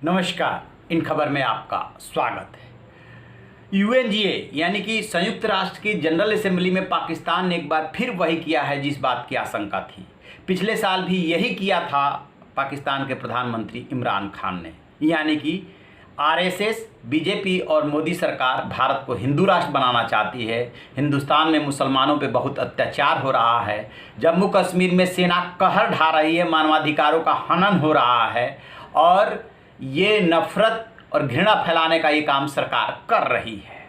नमस्कार। इन खबर में आपका स्वागत है। यूएनजीए यानी कि संयुक्त राष्ट्र की जनरल असेंबली में पाकिस्तान ने एक बार फिर वही किया है जिस बात की आशंका थी। पिछले साल भी यही किया था पाकिस्तान के प्रधानमंत्री इमरान खान ने, यानी कि आरएसएस, बीजेपी और मोदी सरकार भारत को हिंदू राष्ट्र बनाना चाहती है। हिंदुस्तान में मुसलमानों पे बहुत अत्याचार हो रहा है। जम्मू कश्मीर में सेना कहर ढा रही है, मानवाधिकारों का हनन हो रहा है और ये नफरत और घृणा फैलाने का ये काम सरकार कर रही है।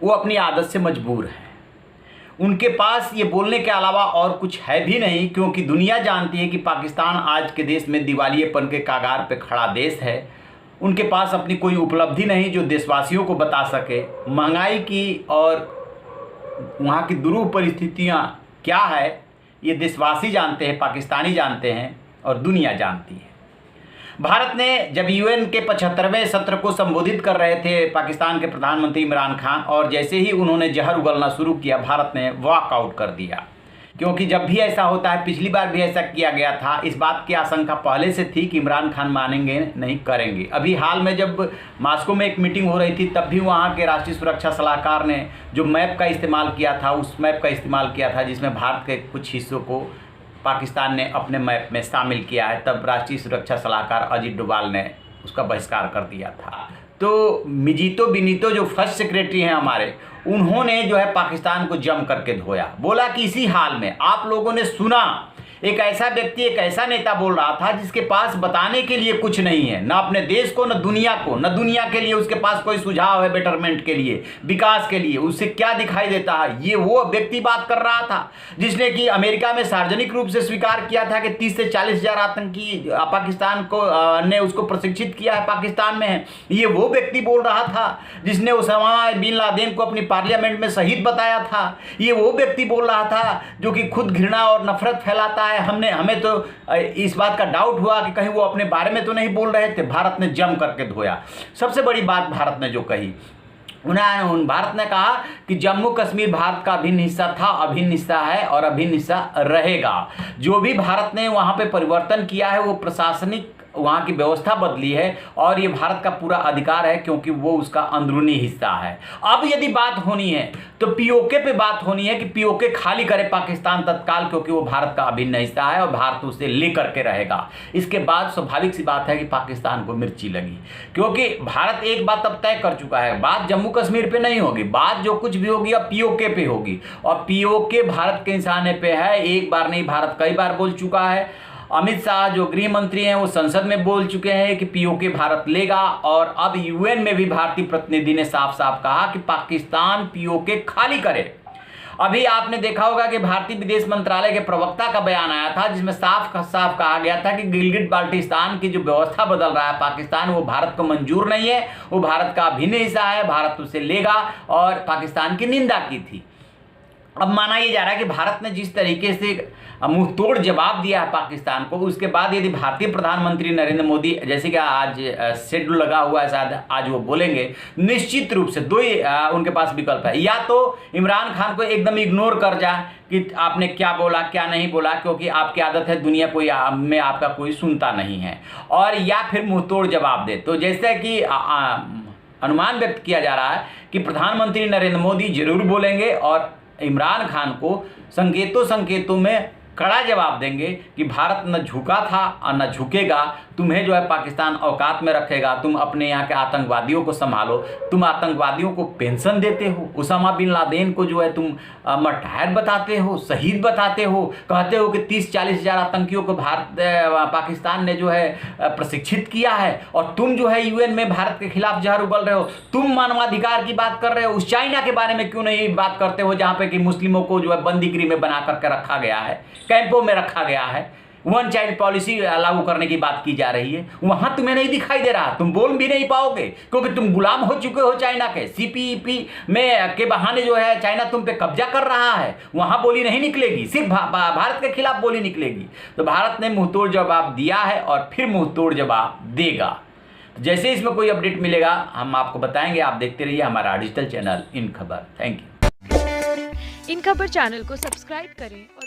वो अपनी आदत से मजबूर है। उनके पास ये बोलने के अलावा और कुछ है भी नहीं, क्योंकि दुनिया जानती है कि पाकिस्तान आज के देश में दिवालियेपन के कागार पे खड़ा देश है। उनके पास अपनी कोई उपलब्धि नहीं जो देशवासियों को बता सके। महंगाई की और वहाँ की दुरूह परिस्थितियाँ क्या है ये देशवासी जानते हैं, पाकिस्तानी जानते हैं और दुनिया जानती है। भारत ने जब यूएन के 75वें सत्र को संबोधित कर रहे थे पाकिस्तान के प्रधानमंत्री इमरान खान, और जैसे ही उन्होंने जहर उगलना शुरू किया, भारत ने वॉकआउट कर दिया। क्योंकि जब भी ऐसा होता है, पिछली बार भी ऐसा किया गया था, इस बात की आशंका पहले से थी कि इमरान खान मानेंगे नहीं, करेंगे। अभी हाल में जब मॉस्को में एक मीटिंग हो रही थी, तब भी वहाँ के राष्ट्रीय सुरक्षा सलाहकार ने जो मैप का इस्तेमाल किया था, उस मैप का इस्तेमाल किया था जिसमें भारत के कुछ हिस्सों को पाकिस्तान ने अपने मैप में शामिल किया है। तब राष्ट्रीय सुरक्षा सलाहकार अजीत डोभाल ने उसका बहिष्कार कर दिया था। तो मिजीतो बिनीतो जो फर्स्ट सेक्रेटरी हैं हमारे, उन्होंने जो है पाकिस्तान को जम करके धोया। बोला कि इसी हाल में आप लोगों ने सुना एक ऐसा व्यक्ति, एक ऐसा नेता बोल रहा था जिसके पास बताने के लिए कुछ नहीं है, ना अपने देश को, न दुनिया को, न दुनिया के लिए उसके पास कोई सुझाव है बेटरमेंट के लिए, विकास के लिए। उससे क्या दिखाई देता है? ये वो व्यक्ति बात कर रहा था जिसने कि अमेरिका में सार्वजनिक रूप से स्वीकार किया था कि 30 से 40 हज़ार आतंकी पाकिस्तान को ने उसको प्रशिक्षित किया है, पाकिस्तान में है। ये वो व्यक्ति बोल रहा था जिसने उसामा बिन लादेन को अपनी पार्लियामेंट में शहीद बताया था। ये वो व्यक्ति बोल रहा था जो कि खुद घृणा और नफरत फैलाता है। हमें तो इस बात का डाउट हुआ कि कहीं वो अपने बारे में तो नहीं बोल रहे थे। भारत ने जम करके धोया। सबसे बड़ी बात भारत ने जो कही, भारत ने कहा कि जम्मू कश्मीर भारत का अभिन्न हिस्सा था, अभिन्न हिस्सा है और अभिन्न हिस्सा रहेगा। जो भी भारत ने वहाँ पे परिवर्तन किया है, वो प्रशासनिक वहाँ की व्यवस्था बदली है और ये भारत का पूरा अधिकार है, क्योंकि वो उसका अंदरूनी हिस्सा है। अब यदि बात होनी है तो पीओके पे बात होनी है कि पीओके खाली करे पाकिस्तान तत्काल, क्योंकि वो भारत का अभिन्न हिस्सा है और भारत उसे लेकर के रहेगा। इसके बाद स्वाभाविक सी बात है कि पाकिस्तान को मिर्ची लगी, क्योंकि भारत एक बात अब तय कर चुका है, बात जम्मू कश्मीर पे नहीं होगी, बात जो कुछ भी होगी अब पीओके पे होगी। और पीओके भारत के निशाने पे है। एक बार नहीं, भारत कई बार बोल चुका है। अमित शाह जो गृह मंत्री हैं वो संसद में बोल चुके हैं कि पीओके भारत लेगा, और अब यूएन में भी भारतीय प्रतिनिधि ने साफ साफ कहा कि पाकिस्तान पीओके खाली करे। अभी आपने देखा होगा कि भारतीय विदेश मंत्रालय के प्रवक्ता का बयान आया था जिसमें साफ साफ कहा गया था कि गिलगिट बाल्टिस्तान की जो व्यवस्था बदल रहा है पाकिस्तान, वो भारत को मंजूर नहीं है, वो भारत का अभिन्न हिस्सा है, भारत उसे लेगा, और पाकिस्तान की निंदा की थी। अब माना ये जा रहा है कि भारत ने जिस तरीके से मुंह तोड़ जवाब दिया है पाकिस्तान को, उसके बाद यदि भारतीय प्रधानमंत्री नरेंद्र मोदी, जैसे कि आज शेड्यूल लगा हुआ है, शायद आज वो बोलेंगे, निश्चित रूप से दो ही उनके पास विकल्प है। या तो इमरान खान को एकदम इग्नोर कर जाए कि आपने क्या बोला क्या नहीं बोला, क्योंकि आपकी आदत है दुनिया कोई में आपका कोई सुनता नहीं है, और या फिर मुंह तोड़ जवाब दे। तो जैसे कि अनुमान व्यक्त किया जा रहा है कि प्रधानमंत्री नरेंद्र मोदी जरूर बोलेंगे और इमरान खान को संकेतों में कड़ा जवाब देंगे कि भारत न झुका था और न झुकेगा। तुम्हें जो है पाकिस्तान औकात में रखेगा, तुम अपने यहाँ के आतंकवादियों को संभालो। तुम आतंकवादियों को पेंशन देते हो, उसामा बिन लादेन को जो है तुम मर्टायर बताते हो, शहीद बताते हो, कहते हो कि 30-40 हज़ार आतंकियों को पाकिस्तान ने जो है प्रशिक्षित किया है, और तुम जो है यूएन में भारत के खिलाफ जहर उगल रहे हो। तुम मानवाधिकार की बात कर रहे हो, उस चाइना के बारे में क्यों नहीं बात करते हो जहाँ पे कि मुस्लिमों को जो है बंदीगिरी में बना करके रखा गया है, कैंपों में रखा गया है, वन चाइल्ड पॉलिसी लागू करने की बात की जा रही है। वहां तुम्हें नहीं दिखाई दे रहा, तुम बोल भी नहीं पाओगे, क्योंकि तुम गुलाम हो चुके हो चाइना के। सीपीईपी में के बहाने जो है चाइना तुम पे कब्जा कर रहा है, वहां बोली नहीं निकलेगी, सिर्फ भारत के खिलाफ बोली निकलेगी। तो भारत ने मुंहतोड़ जवाब दिया है और फिर मुंहतोड़ जवाब देगा। जैसे इसमें कोई अपडेट मिलेगा हम आपको बताएंगे। आप देखते रहिए हमारा डिजिटल चैनल इन खबर। Thank you. इन खबर चैनल को सब्सक्राइब करें और